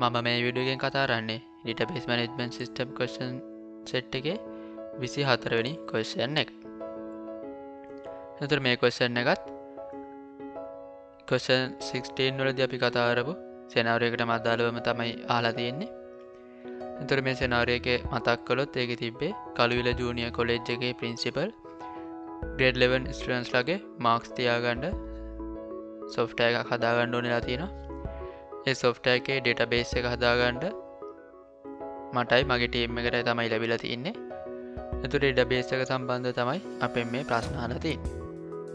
මම මේ වීඩියෝ එකෙන් කතා කරන්නේ database management system question set එකේ 24 වෙනි question එක. එතකොට මේ question එකත් question 16 වලදී අපි කතා කරපු scenario එකටම අදාළවම තමයි අහලා තියෙන්නේ. එතකොට මේ scenario එකේ මතක් කළොත් ඒකේ තිබ්බේ කළුවිල ජූනියර් කොලෙජ් එකේ principal grade 11 students ලගේ marks තියාගන්න software එකක් හදාගන්න ඕනෙලා තියෙනවා. ඒ software එකේ database එක හදාගන්න මටයි මගේ team එකටයි තමයි ලැබිලා තියෙන්නේ. එතකොට database එක සම්බන්ධව තමයි අපෙන් මේ ප්‍රශ්න අහලා තියෙන්නේ.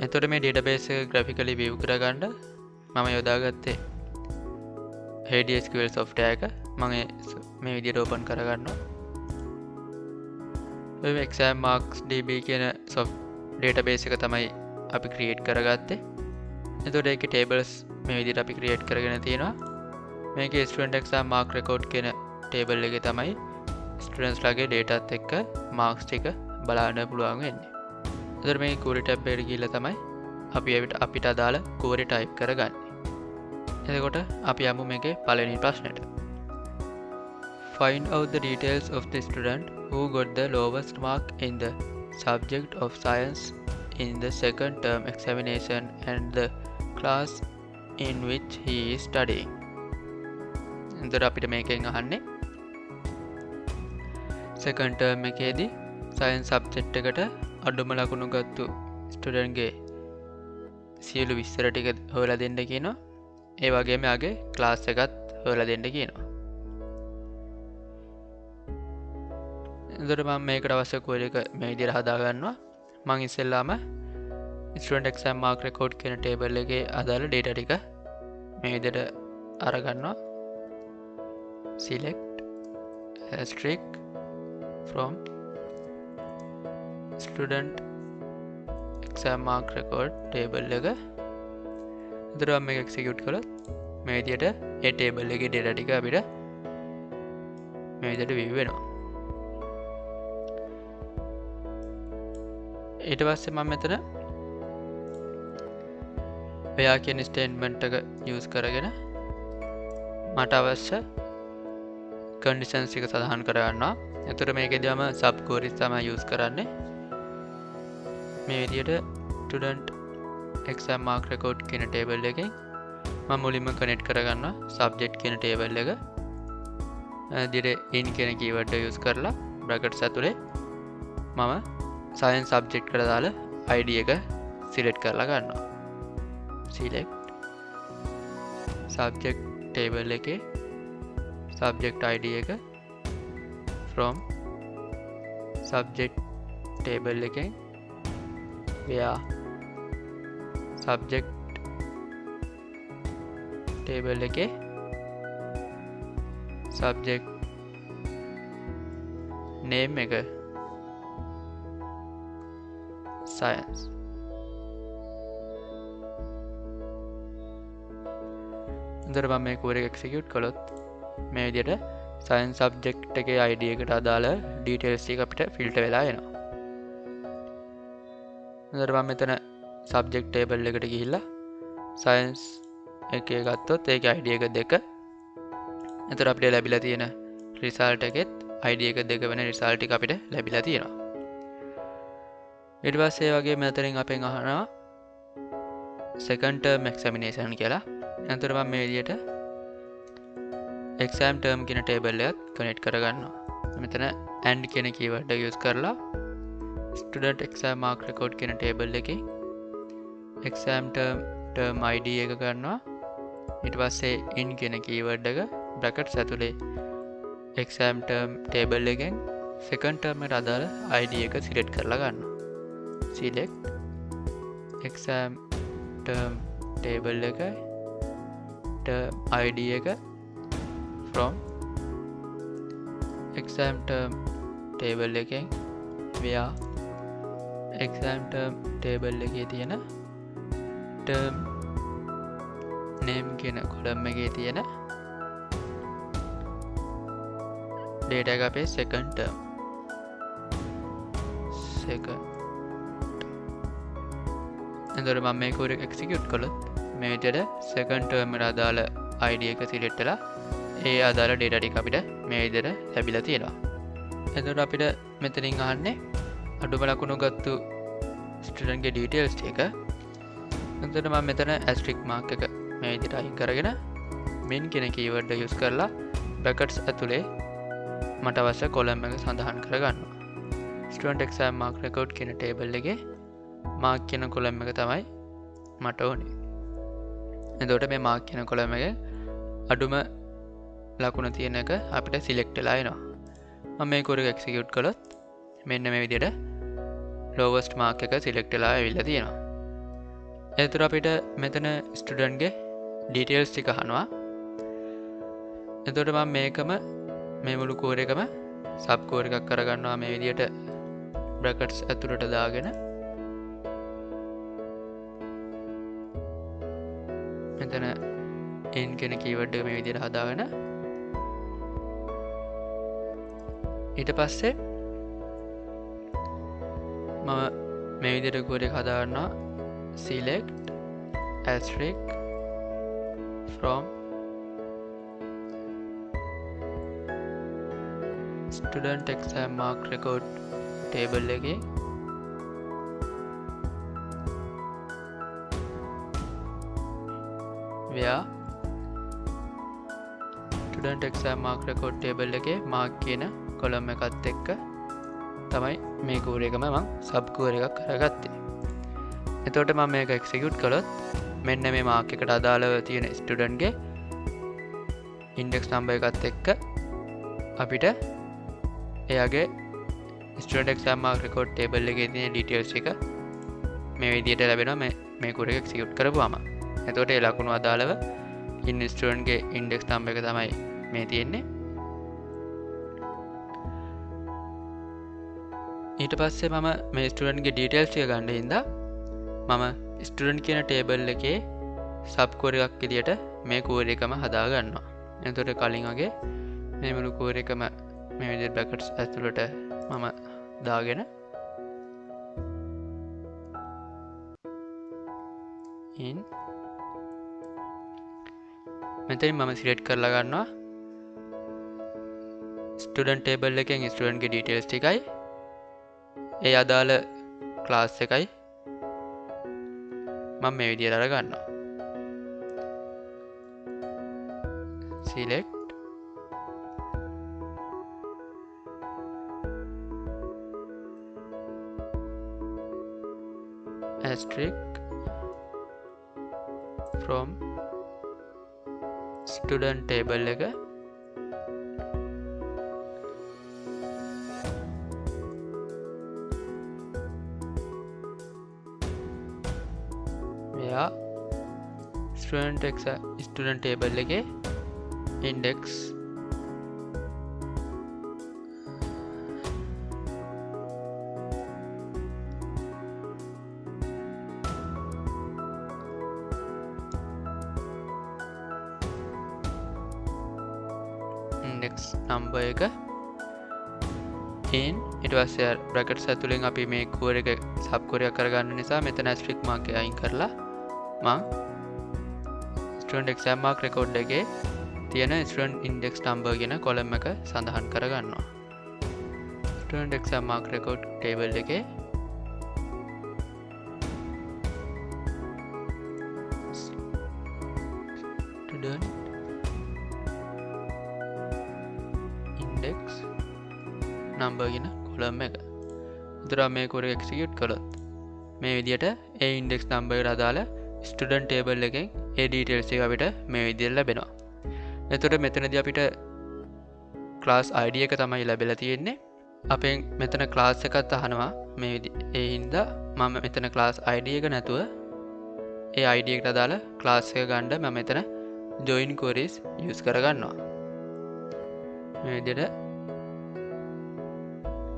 එතකොට මේ database එක graphically view කරගන්න මම යොදාගත්තේ HDSQL software එක. මම මේ විදිහට open කරගන්නවා. මේ exam marks db කියන database එක තමයි අපි create කරගත්තේ. එතකොට ඒකේ tables මේ විදිහට අපි create කරගෙන තියෙනවා. මේකේ student exam mark record කියන table එකේ තමයි students ලගේ dataත් එක්ක marks ටික බලන්න පුළුවන් වෙන්නේ. එතකොට මේ query tab එකට ගිහිල්ලා තමයි අපිට අදාළ query type කරගන්නේ. එතකොට අපි යමු මේකේ පළවෙනි ප්‍රශ්නෙට. Find out the details of the student who got the lowest mark in the subject of science in the second term examination and the class in which he is studying. එතකොට අපිට මේකෙන් අහන්නේ second term එකේදී science subject එකට අඩුම ලකුණු ගත්තු student ගේ සියලු විස්තර ටික හොයලා දෙන්න කියනවා. ඒ වගේම යාගේ class එකත් හොයලා දෙන්න කියනවා. එතකොට මම මේකට අවශ්‍ය query එක මේ විදිහට හදා ගන්නවා. මම ඉස්සෙල්ලාම student exam mark record කියන table එකේ අදාළ data ටික මේ විදිහට අරගන්නවා. select asterisk from student exam mark record table එක. එතකොට මම මේක execute කළොත් මේ විදිහට ඒ table එකේ data ටික අපිට මේ විදිහට view වෙනවා. ඊට පස්සේ මම මෙතන where කියන statement එක use කරගෙන මට අවශ්‍ය conditions එක සඳහන් කරගන්නවා. එතකොට මේකේදී මම sub queries තමයි use කරන්නේ. මේ විදිහට student exam mark record කියන table එකෙන් මම මුලින්ම connect කරගන්නවා subject කියන table එක. විදිහට in කියන keyword එක use කරලා brackets ඇතුලේ මම science subject එකට දාලා id එක select කරලා ගන්නවා. select subject table එකේ subject id එක from subject table එකෙන් where subject table එකේ subject name එක science. එතකොට මම මේ query එක execute කළොත් මේ විදිහට science subject එකේ id එකට අදාළ details ටික අපිට filter වෙලා එනවා. එතකොට මම මෙතන subject table එකට ගිහිල්ලා science එකේ ගත්තොත් ඒකේ id එක 2. එතකොට අපිට ලැබිලා තියෙන result එකෙත් id එක 2 වෙන result ටික අපිට ලැබිලා තියෙනවා. ඊට පස්සේ ඒ වගේ මෙතනින් අපෙන් අහනවා second term examination කියලා. එතකොට මම මේ විදිහට exam term කියන table එකත් connect කරගන්නවා. මෙතන and කියන keyword එක use කරලා student exam mark record කියන table එකේ exam term id එක ගන්නවා. ඊට පස්සේ in කියන keyword එක brackets ඇතුලේ exam term table එකෙන් second term එකට අදාළ id එක select කරලා ගන්නවා. select exam term table එක term id එක from exam term table එකෙන් where exam term table එකේ තියෙන term name කියන column එකේ තියෙන data එක අපේ second term එතකොට මම මේක execute කළොත් මේ විදිහට second term එකට අදාළ id එක select වෙලා ඒ අදාළ ඩේටා ටික අපිට මේ විදිහට ලැබිලා තියෙනවා. එතකොට අපිට මෙතනින් අහන්නේ අඩුම ලකුණු ගත්තු ස්ටුඩන්ට් ගේ ඩීටේල්ස් ටික. එතකොට මම මෙතන ඇස්ටරික් මාක් එක මේ විදිහට අයින් කරගෙන min කියන කීවර්ඩ් එක යූස් කරලා බ්‍රැකට්ස් ඇතුලේ මට අවශ්‍ය කොලම් එක සඳහන් කරගන්නවා. ස්ටුඩන්ට් එක්සෑම් මාක් රෙකෝඩ් කියන ටේබල් එකේ මාක් කියන කොලම් එක තමයි මට ඕනේ. එතකොට මේ මාක් කියන කොලම් එකේ අඩුම ලකුණ තියෙන එක අපිට සිලෙක්ට් වෙලා එනවා. මම මේක උඩ එක්සිකියුට් කළොත් මෙන්න මේ විදිහට lowest mark එක සිලෙක්ට් වෙලා ඇවිල්ලා තියෙනවා. එතකොට අපිට මෙතන ස්ටුඩන්ට් ගේ ඩීටේල්ස් ටික අහනවා. එතකොට මම මේකම මේ මුළු කෝඩ් එකම සබ් කෝඩ් එකක් කරගන්නවා මේ විදිහට බ්‍රැකට්ස් ඇතුළට දාගෙන මෙතන in කියන කීවර්ඩ් එක මේ විදිහට හදාගෙන ඊට පස්සේ මම මේ විදිහට කෝඩ් එක හදාගන්නවා select asterisk from student exam mark record table එකේ where student exam mark record table එකේ mark කියන කොලම් එකත් එක්ක තමයි මේ කෝඩ් එකම මම සබ් කෝඩ් එකක් කරගත්තේ. එතකොට මම මේක එක්සිකියුට් කළොත් මෙන්න මේ මාක් එකට අදාළව තියෙන ස්ටුඩන්ට් ගේ ඉන්ඩෙක්ස් නම්බර් එකත් එක්ක අපිට එයාගේ student exam mark record table එකේ තියෙන ඩීටේල්ස් ටික මේ විදිහට ලැබෙනවා මේ කෝඩ් එක එක්සිකියුට් කරපුවාම. එතකොට ඒ ලකුණු අදාළව ඉන්න ස්ටුඩන්ට් ගේ ඉන්ඩෙක්ස් නම්බර් එක තමයි මේ තියෙන්නේ. ඊට පස්සේ මම මේ ස්ටුඩන්ට් ගේ ඩීටේල්ස් ටික ගන්න හින්දා මම ස්ටුඩන්ට් කියන ටේබල් එකේ සබ් කෝඩ් එකක් විදියට මේ කෝඩ් එකම හදා ගන්නවා. එතකොට කලින් වගේ මේ මුළු කෝඩ් එකම මේ විදිහට බ්‍රැකට්ස් ඇතුළට මම දාගෙන in මෙතනින් මම සිලෙක්ට් කරලා ගන්නවා ස්ටුඩන්ට් ටේබල් එකෙන් ස්ටුඩන්ට් ගේ ඩීටේල්ස් ටිකයි ඒ අදාළ ක්ලාස් එකයි මම මේ විදිහට අරගන්නවා. select asterisk from student table එක මෙයා student table එකේ index නම්බර් එක in ඊට පස්සේ බ්‍රැකට්ස් ඇතුලෙන් අපි මේ කෝඩ් එක සබ් කෝඩ් එකක් කරගන්න නිසා මෙතන asterisk mark එක අයින් කරලා මම student exam mark record එකේ තියෙන student index number කියන කොලම් එක සඳහන් කරගන්නවා. student exam mark record table එකේ student index number කියන කොලම් එක. උතර මේ කෝඩ් එක එක්සිකියුට් කළොත් මේ විදිහට ඒ index number එකට අදාළ student table එකෙන් ඒ details ටික අපිට මේ විදිහට ලැබෙනවා. එතකොට මෙතනදී අපිට class ID එක තමයි ලැබිලා තියෙන්නේ. අපෙන් මෙතන class එකත් අහනවා මේ ඒ හින්දා මම මෙතන class ID එක නැතුව ඒ ID එකට අදාළ class එක ගන්න මම මෙතන join queries use කරගන්නවා. මේ විදිහට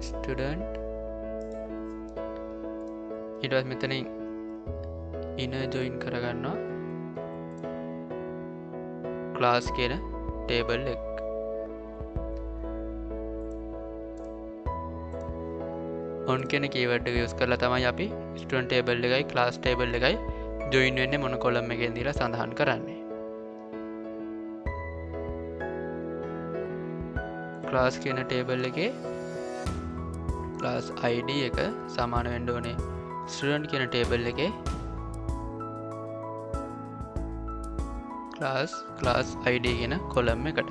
student ඊට පස්සේ මෙතනින් inner join කරගන්නවා class කියන table එක. on කියන keyword එක use කරලා තමයි අපි student table එකයි class table එකයි join වෙන්නේ මොන column එකෙන් දීලා සඳහන් කරන්නේ. ක්ලාස් කියන ටේබල් එකේ ක්ලාස් ID එක සමාන වෙන්න ඕනේ ස්ටුඩන්ට් කියන ටේබල් එකේ ක්ලාස් ID කියන කොලම් එකට.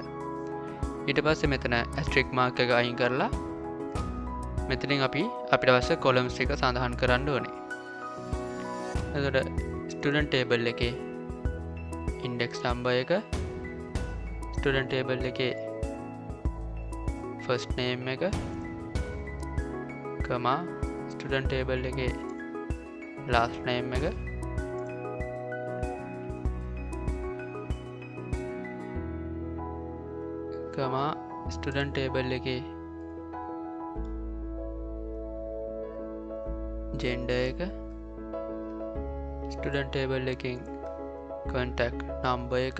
ඊට පස්සේ මෙතන ඇස්ට්‍රික් මාක් එක අයින් කරලා මෙතනින් අපිට අවශ්‍ය කොලම්ස් ටික සඳහන් කරන්න ඕනේ. එතකොට ස්ටුඩන්ට් ටේබල් එකේ ඉන්ඩෙක්ස් නම්බර් එක, ස්ටුඩන්ට් ටේබල් එකේ ෆස්ට් නේම් එක, කමා ස්ටුඩන්ට් ටේබල් එකේ ලාස්ට් නේම් එක, කමා ස්ටුඩන්ට් ටේබල් එකේ ජෙන්ඩර් එක, ස්ටුඩන්ට් ටේබල් එකෙන් කොන්ටැක්ට් නම්බර් එක,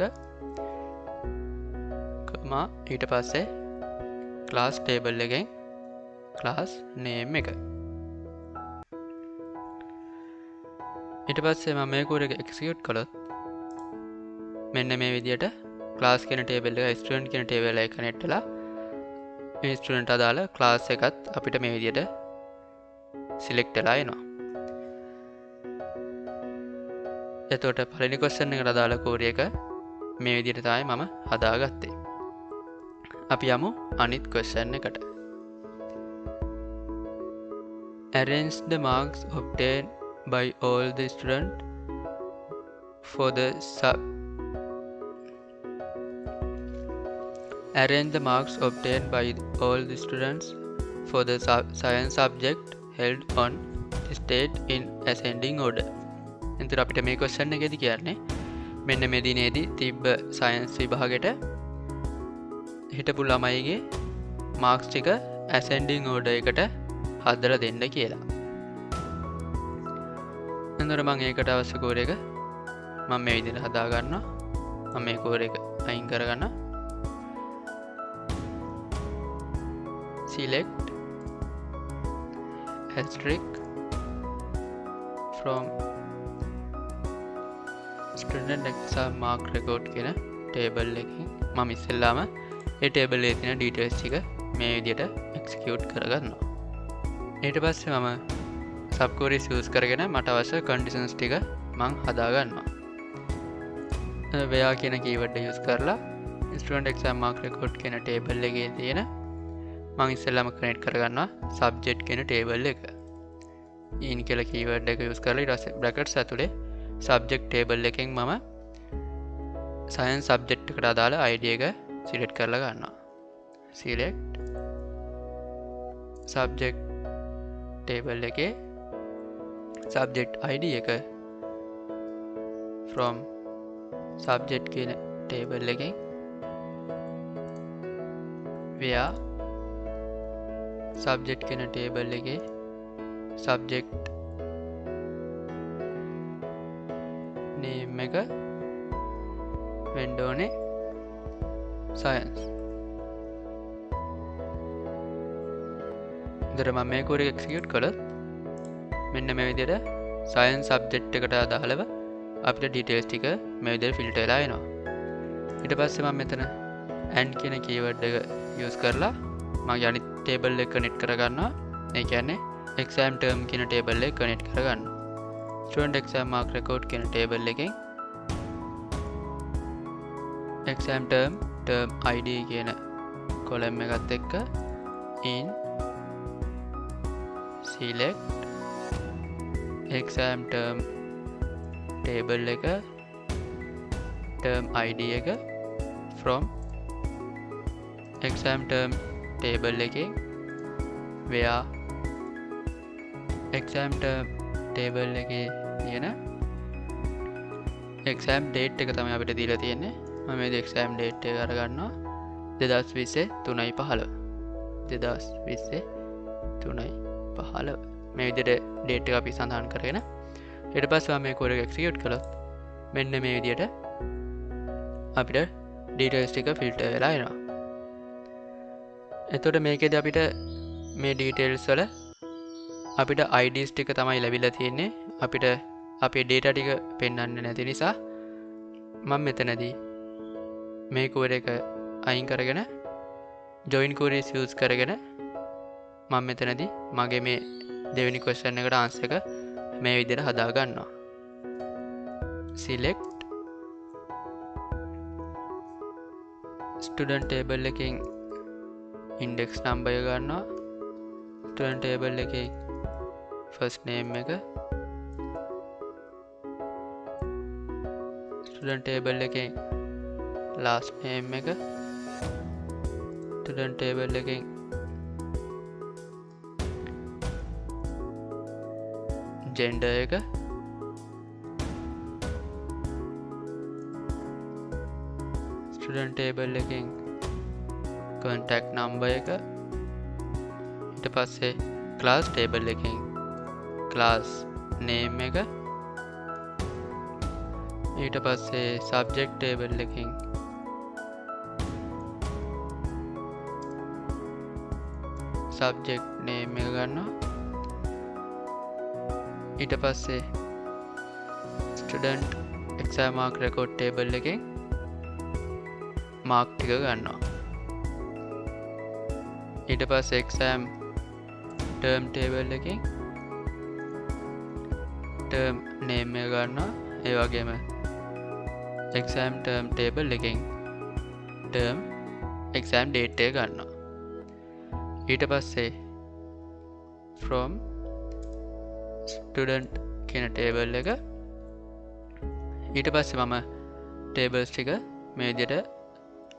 කමා ඊට පස්සේ ක්ලාස් ටේබල් එකෙන් ක්ලාස් නේම් එක. ඊට පස්සේ මම මේ කෝඩ් එක එක්සිකියුට් කළොත් මෙන්න මේ විදියට ක්ලාස් කියන ටේබල් එක ස්ටුඩන්ට් කියන ටේබල් එක කනෙක්ට් වෙලා මේ ස්ටුඩන්ට් අදාළ ක්ලාස් එකත් අපිට මේ විදියට සිලෙක්ට් වෙලා එනවා. එතකොට පළවෙනි ක්වෙස්චන් එකට අදාළ කෝඩ් එක මේ විදියට තමයි මම හදාගත්තේ. අපි යමු අනිත් ක්වෙස්චන් එකට. Arrange the marks obtained by all the students for the Arrange the marks obtained by all the students for the science subject held on the state in ascending order. එතකොට අපිට මේ ක්වෙස්චන් එකේදී කියන්නේ මෙන්න මේ දිනේදී තිබ්බ සයන්ස් විභාගෙට හිටපු ළමයිගේ මාක්ස් ටික ascending order එකට හදලා දෙන්න කියලා. එතකොට මම ඒකට අවශ්‍ය කෝඩ් එක මම මේ විදිහට හදා ගන්නවා. මම මේ කෝඩ් එක අයින් කරගන්නවා. select asterisk from student exam mark record කියන ටේබල් එකකින් මම ඉස්සෙල්ලාම ඒ ටේබල් එකේ තියෙන ඩීටේල්ස් ටික මේ විදිහට එක්සිකියුට් කරගන්නවා. ඊට පස්සේ මම සබ් queries යූස් කරගෙන මට අවශ්‍ය කන්ඩිෂන්ස් ටික මම හදා ගන්නවා. where කියන කීවර්ඩ් එක යූස් කරලා student exam mark record කියන ටේබල් එකේ තියෙන මම ඉස්සෙල්ලාම කනෙක්ට් කරගන්නවා subject කියන ටේබල් එක. in කියලා කීවර්ඩ් එක යූස් කරලා ඊට පස්සේ බ්‍රැකට්ස් ඇතුලේ subject table එකෙන් මම science subject එකට අදාළ ID එක select කරලා ගන්නවා. select subject table එකේ subject ID එක from subject කියන table එකෙන් where subject කියන table එකේ subject name එක වෙන්න ඕනේ science. ඉතින් මම මේ කෝඩ් එක එක්සිකියුට් කළොත් මෙන්න මේ විදිහට science subject එකට අදාළව අපිට details ටික මේ විදිහට filter වෙලා එනවා. ඊට පස්සේ මම මෙතන and කියන keyword එක use කරලා මගේ අනිත් table එක connect කරගන්නවා. ඒ කියන්නේ exam term කියන table එක connect කරගන්නවා. student exam mark record කියන table එකෙන් exam term ID කියන column එකත් එක්ක in select exam term table එක term ID එක from exam term table එකෙන් where exam term table එකේ තියෙන exam date එක තමයි අපිට දීලා තියෙන්නේ. මම මේ exam date එක අරගන්නවා 2020 3/15 මේ විදිහට date එක අපි සඳහන් කරගෙන ඊට පස්සේ මම මේ කෝඩ් එක execute කළොත් මෙන්න මේ විදිහට අපිට details ටික filter වෙලා එනවා. එතකොට මේකෙදි අපිට මේ details වල අපිට IDs ටික තමයි ලැබිලා තියෙන්නේ. අපිට අපේ data ටික පෙන්වන්නේ නැති නිසා මම මෙතනදී මේ කෝඩ් එක අයින් කරගෙන join queries use කරගෙන මම මෙතනදී මගේ මේ දෙවෙනි question එකට answer එක මේ විදිහට හදා ගන්නවා. select student table එකෙන් index number එක ගන්නවා. student table එකේ first name එක, student table එකෙන් last name එක, student table එකෙන් gender එක, student table එකෙන් contact number එක, ඊට පස්සේ class table එකෙන් class name එක, ඊට පස්සේ subject table එකෙන් subject name එක ගන්නවා. ඊට පස්සේ student exam mark record table එකෙන් mark ටික ගන්නවා. ඊට පස්සේ exam term table එකෙන් term name එක ගන්නවා. ඒ වගේම exam term table එකෙන් term exam date එක ගන්නවා. ඊට පස්සේ from student කියන table එක, ඊට පස්සේ මම tables ටික මේ විදිහට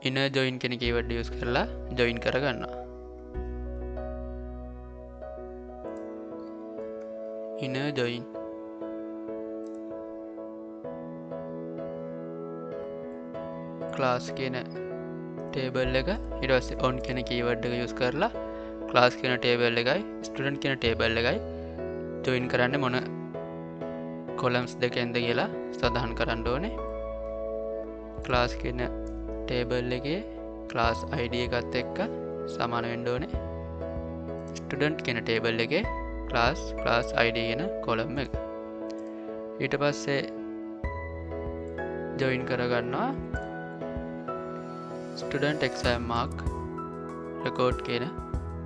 inner join කියන keyword use කරලා join කරගන්නවා. inner join class කියන table එක, ඊට පස්සේ on කියන keyword එක use කරලා class කියන table එකයි student කියන table එකයි join කරන්න මොන columns දෙකෙන්ද කියලා සඳහන් කරන්න ඕනේ. class කියන table එකේ class id එකත් එක්ක සමාන වෙන්න ඕනේ student කියන table එකේ class id කියන column එක. ඊට පස්සේ join කරගන්නවා student exam mark record කියන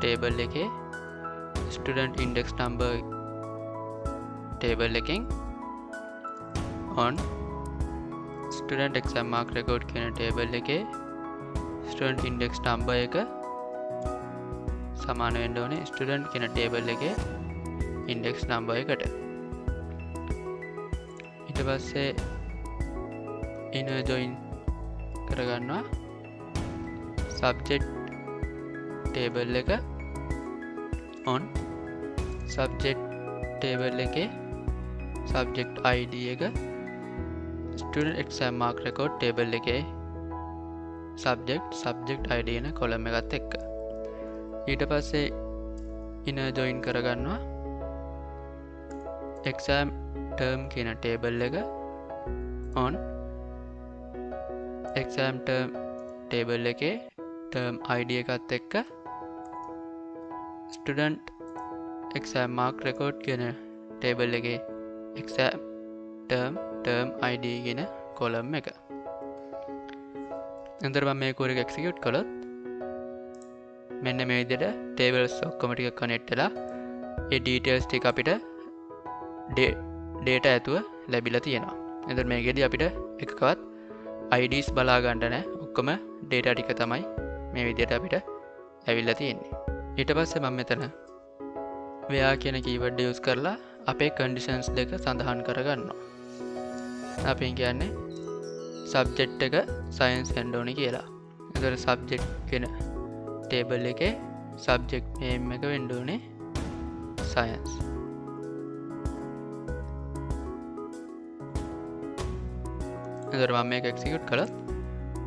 table එකේ student index number table එකෙන් on student exam mark record කියන table එකේ student index number එක සමාන වෙන්න ඕනේ student කියන table එකේ index number එකට. ඊට පස්සේ inner join කරගන්නවා subject table එක on subject table එකේ subject id එක student exam mark record table එකේ subject id එන column එකත් එක්ක. ඊට පස්සේ inner join කරගන්නවා exam term කියන table එක on exam term table එකේ term id එකත් එක්ක student exam mark record කියන table එකේ exam term id කියන column එක. එතකොට මම මේ query එක execute කළොත් මෙන්න මේ විදිහට tables ඔක්කොම ටික connect වෙලා ඒ details ටික අපිට data ඇතුව ලැබිලා තියෙනවා. එතකොට මේකෙදී අපිට එකකවත් IDs බලා ගන්න නැහැ. ඔක්කොම data ටික තමයි මේ විදිහට අපිට ඇවිල්ලා තියෙන්නේ. ඊට පස්සේ මම මෙතන where කියන keyword use කරලා අපේ conditions දෙක සඳහන් කරගන්නවා. අපි කියන්නේ subject එක science වෙන්න ඕනේ කියලා. එතකොට subject කියන table එකේ subject name එක වෙන්න ඕනේ science. එතකොට මම මේක execute කළොත්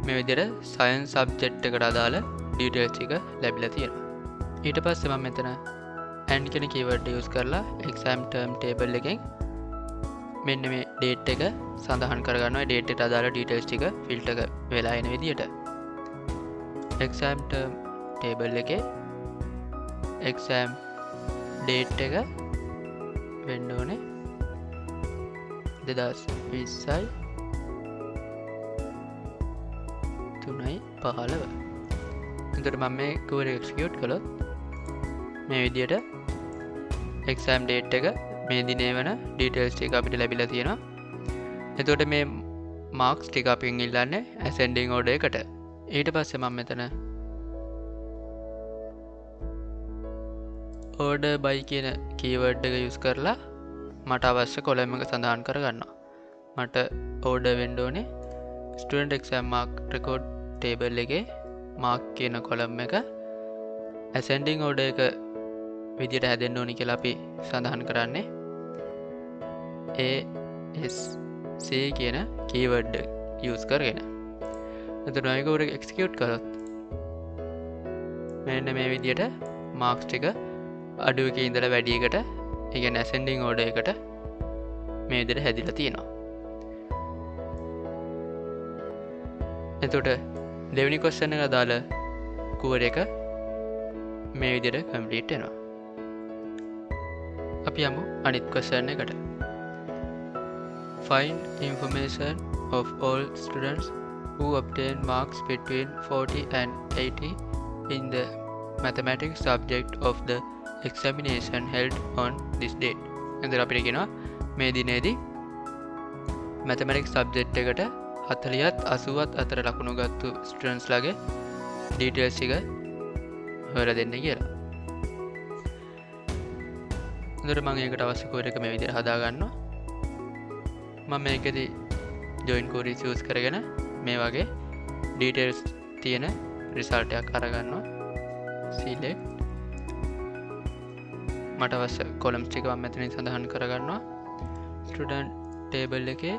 මේ විදිහට science subject එකට අදාළ details ටික ලැබිලා තියෙනවා. ඊට පස්සේ මම මෙතන and කියන keyword use කරලා exam term table එකෙන් මෙන්න මේ date එක සඳහන් කරගන්නවා. ඒ date එකට අදාළ details ටික filter වෙලා එන විදිහට. exam term table එකේ exam date එක වෙන්න ඕනේ 2020 3/15. එතකොට මම මේ query execute කළොත් මේ විදියට exam date එක මේ දිනේ වන details ටික අපිට ලැබිලා තියෙනවා. එතකොට මේ marks ටික අපින් ඉල්ලන්නේ ascending order එකට. ඊට පස්සේ මම මෙතන order by කියන keyword එක use කරලා මට අවශ්‍ය column එක සඳහන් කරගන්නවා. මට order වෙන්න ඕනේ student exam mark record table එකේ mark කියන column එක ascending order එක විදියට හැදෙන්න ඕනි කියලා අපි සඳහන් කරන්නේ ASC කියන keyword use කරගෙන. එතකොට මේක උඩ execute කරොත් මෙන්න මේ විදියට marks ටික අඩු එකේ ඉඳලා වැඩි එකට, ඒ කියන්නේ ascending order එකට මේ විදියට හැදිලා තියෙනවා. එතකොට දෙවෙනි question එක දාල query එක මේ විදියට complete වෙනවා. අපි යමු අනිත් question එකට. Find information of all students who obtain marks between 40 and 80 in the mathematics subject of the examination held on this date. එතන අපිට කියනවා මේ දිනේදී mathematics subject එකට 40ත් 80ත් අතර ලකුණු ගත්තු students ලාගේ details ටික හොයලා දෙන්න කියලා. එතකොට මම ඒකට අවශ්‍ය query එක මේ විදිහට හදා ගන්නවා. මම මේකෙදී join queries use කරගෙන මේ වගේ details තියෙන result එකක් අරගන්නවා. select මට අවශ්‍ය columns ටික මම මෙතනින් සඳහන් කරගන්නවා. student table එකේ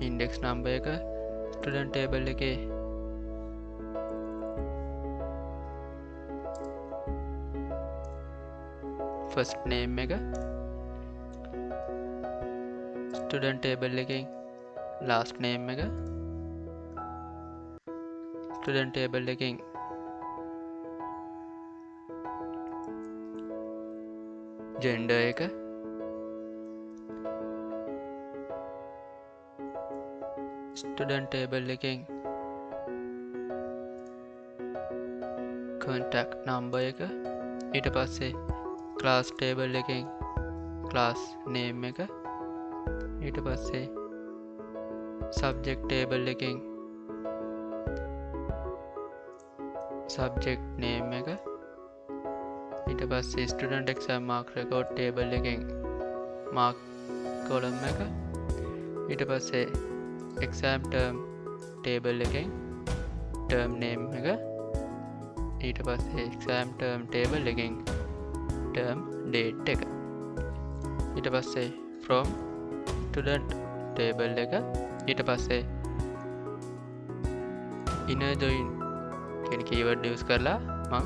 index number එක, student table එකේ first name එක, student table එකේ last name එක, student table එකේ gender එක, student table එකේ contact number එක, ඊට පස්සේ class table එකේ class name එක, ඊට පස්සේ subject table එකේ subject name එක, ඊට පස්සේ student exam mark record table එකේ mark column එක, ඊට පස්සේ exam term table එකේ term name එක, ඊට පස්සේ exam term table එකේ term date එක, ඊට පස්සේ from student table එක, ඊට පස්සේ inner join කියන keyword use කරලා මම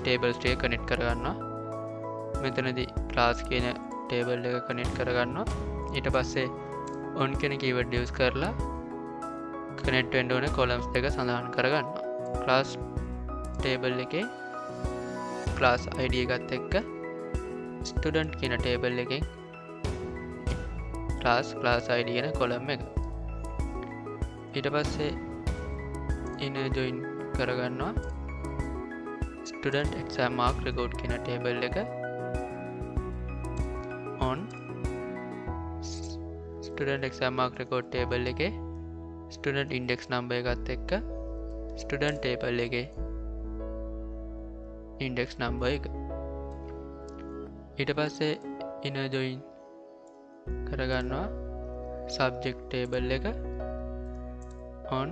tables ටික connect කරගන්නවා. මෙතනදී class කියන table එක connect කරගන්නවා. ඊට පස්සේ on කියන keyword use කරලා connect වෙන්න ඕන columns දෙක සඳහන් කරගන්නවා. class table එකේ class id එකත් එක්ක student කියන table එකේ class id කියන column එක. ඊට පස්සේ inner join කරගන්නවා student exam mark record කියන table එක on student exam mark record table එකේ student index number එකත් එක්ක student table එකේ index number එක. ඊට පස්සේ inner join කරගන්නවා subject table එක on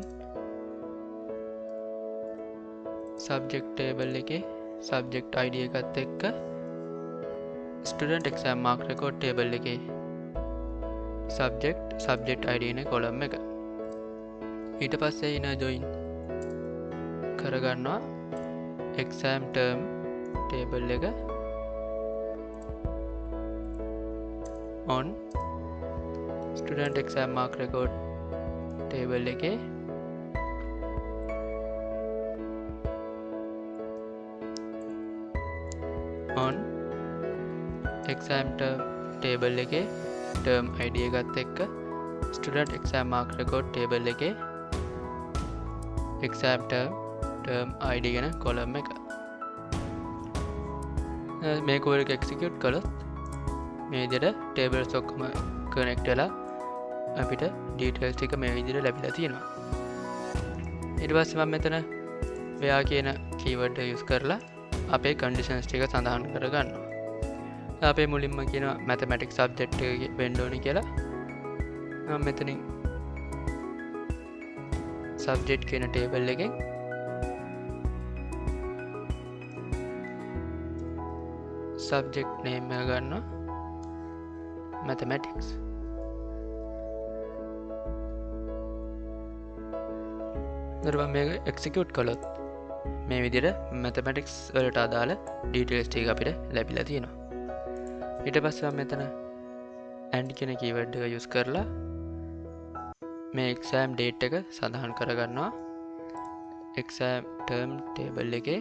subject table එකේ subject id එකත් එක්ක student exam mark record table එකේ subject id නේ column එක. ඊට පස්සේ inner join කරගන්නවා exam term table එක on student exam mark record table එකේ on exam term table එකේ term id එකත් එක්ක student exam mark record table එකේ exam term term id ගැන කොලම් එක මේ කෝඩ් එක එක්සිකියුට් කළොත් මේ විදිහට tables ඔක්කොම කනෙක්ට් වෙලා අපිට details ටික මේ විදිහට ලැබිලා තියෙනවා ඊට පස්සේ මම මෙතන where කියන keyword එක use කරලා අපේ conditions ටික සඳහන් කරගන්නවා අපේ මුලින්ම කියනවා mathematics subject එක වෙන්න ඕනේ කියලා මම මෙතනින් subject කියන table එකෙන් subject name එක ගන්නවා mathematics ඊට මේක execute කළොත් මේ විදිහට mathematics වලට අදාළ details ටික අපිට ලැබිලා තියෙනවා ඊට පස්සේ මම මෙතන and කියන keyword එක use කරලා මේ exam date එක සඳහන් කරගන්නවා exam term table එකේ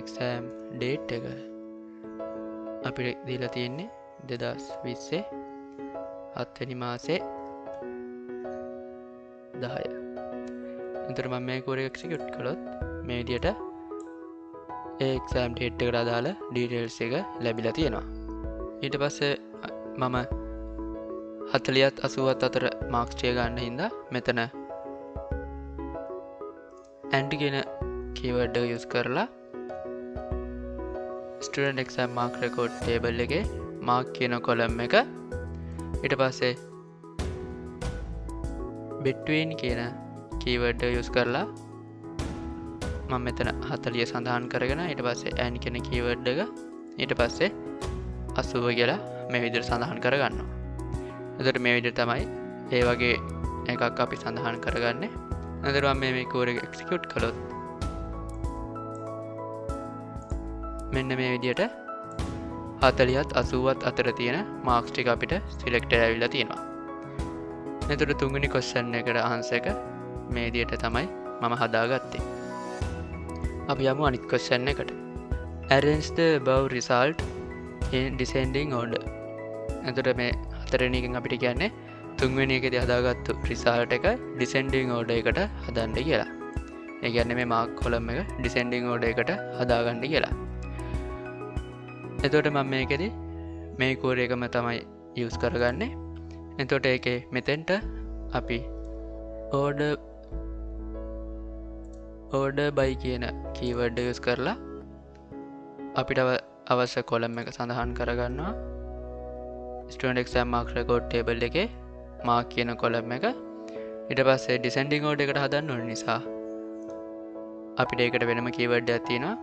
exam date එක අපිට දීලා තියෙන්නේ 2020 7 වෙනි මාසේ 10 එතකොට මම මේ කෝඩ් එක එක්සිකියුට් කළොත් මේ විදිහට ඒ exam date එකට අදාළ details එක ලැබිලා තියෙනවා ඊට පස්සේ මම 40ත් 80ත් අතර මාක්ස් ටික ගන්න හින්දා මෙතන and කියන keyword එක use කරලා student exam mark record table එකේ mark කියන column එක ඊට පස්සේ between කියන keyword එක use කරලා මම මෙතන 40 සඳහන් කරගෙන ඊට පස්සේ and කියන keyword එක ඊට පස්සේ 80 කියලා මේ විදිහට සඳහන් කරගන්නවා එතකොට මේ විදිහට තමයි ඒ වගේ එකක් අපි සඳහන් කරගන්නේ එතකොට මම මේ කෝඩ් එක එක්සිකියුට් කළොත් මෙන්න මේ විදිහට 40ත් 80ත් අතර තියෙන මාක්ස් ටික අපිට සිලෙක්ට් වෙලා තියෙනවා එතකොට තුන්වෙනි question එකට answer එක මේ විදිහට තමයි මම හදාගත්තේ අපි යමු අනිත් question එකට arrange the above result in descending order එතකොට මේ හතරවෙනි එකෙන් අපිට කියන්නේ තුන්වෙනි එකේදී හදාගත්තු result එක descending order එකට හදන්න කියලා. ඒ කියන්නේ මේ mark column එක descending order එකට හදාගන්න කියලා. එතකොට මම මේකෙදී මේ කෝඩ් එකම තමයි use කරගන්නේ. එතකොට ඒකේ මෙතෙන්ට අපි order by කියන keyword එක use කරලා අපිට අවශ්‍ය column එක සඳහන් කරගන්නවා. student exam mark record table එකේ mark කියන column එක ඊට පස්සේ descending order එකට හදන්න ඕන නිසා අපිට ඒකට වෙනම keyword එකක් තියෙනවා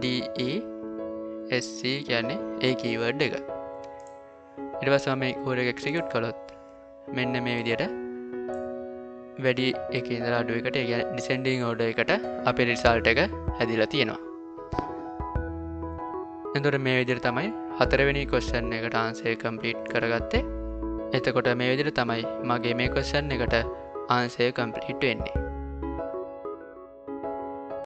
DESC කියන්නේ ඒ keyword එක ඊට පස්සේ මම මේ කෝඩ් එක execute කළොත් මෙන්න මේ විදිහට වැඩි එකේ ඉඳලා අඩු එකට ඒ කියන්නේ descending order එකට අපේ result එක හැදිලා තියෙනවා එතකොට මේ විදිහට තමයි හතරවෙනි question එකට answer complete කරගත්තේ. එතකොට මේ විදිහට තමයි මගේ මේ question එකට answer complete වෙන්නේ.